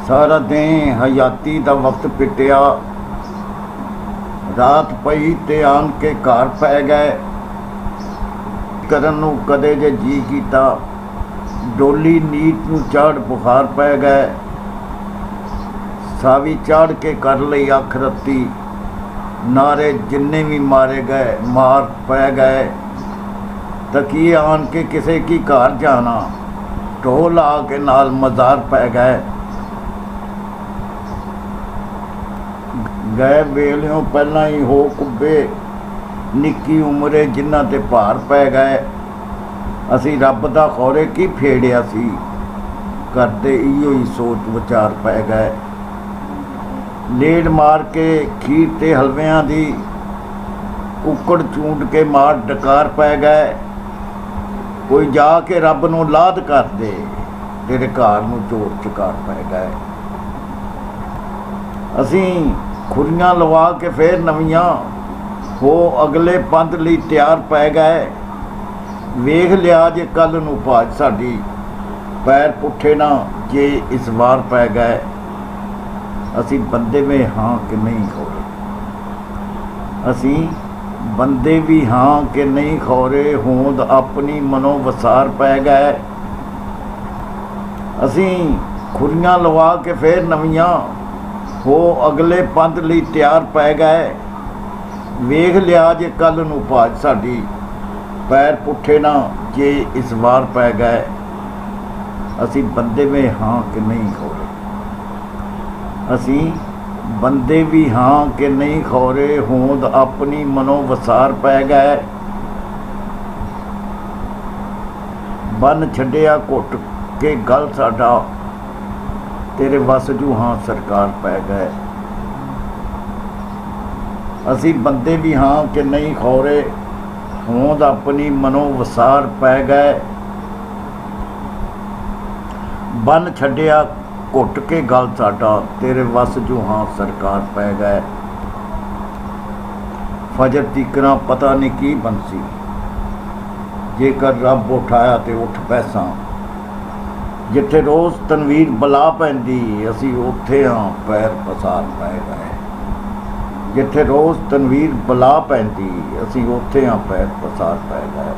सारा दिन हयाती दा वक्त पिटिया, रात पई ते आन के घर पै गए। करन नूं कदे जे जी कीता, डोली नीत नूं चढ़ बुखार पै गए। सावी चढ़ के कर लई अख रत्ती, नारे जिन्ने भी मारे गए मार पै गए। तकिए आन के किसे की घर जाना, ढोल आके नाल मजार पै गए। गए वेलियों पहला ही हो कुब्बे, निक्की उमरे जिन्हां ते भार पै गए। असी रब दा खौरे की फेड़िया सी, करते इहो ही सोच विचार पै गए। लेड़ मार के खीर ते हलवियां दी, कुकड़ चूंड के मार डकार पै गए। कोई जाके रब नूं लाद कर दे, तेरे घर नूं चोर चकार पै गए। असी खुरियां लवा के फिर नवियां हो अगले पंथ लई तैयार पै गए। वेख लिया जे कल नूं भाज साडी, पैर पुठे ना जे इस वार पै गए। असी बंदे में हाँ कि नहीं खौरे, असी बंदे भी हाँ कि नहीं खौरे, होंद अपनी मनो वसार पै गए। असी खुरियां लवा के फिर नवियां हो अगले पंथ लई तैयार पै गए। वेख लिया जे कल नूं भाज साडी, पैर पुठे ना जे इस वार पै गए। असी बंदे में हाँ कि नहीं खौरे, असी बंदे भी हाँ कि नहीं खौरे, होंद अपनी मनो वसार पै गए। बन छड्डिया घुट के गल साडा, तेरे वस जू हाँ सरकार पै गए। असी बंदे भी हाँ कि नहीं खौरे, होंद अपनी मनो वसार पै गए। बन छड्डिया घुट के गल साडा, तेरे वस जू हाँ सरकार पै गए। फजर तीकरा पता नहीं की बनसी, जेकर रब उठाया तो उठ पैसा। जिथे रोज़ तनवीर बला पैंदी, असी उत्थे हाँ पैर पसार पै गए। जिथे रोज़ तनवीर बला पैंदी, असी उत्थे हाँ पैर पसार पै गए।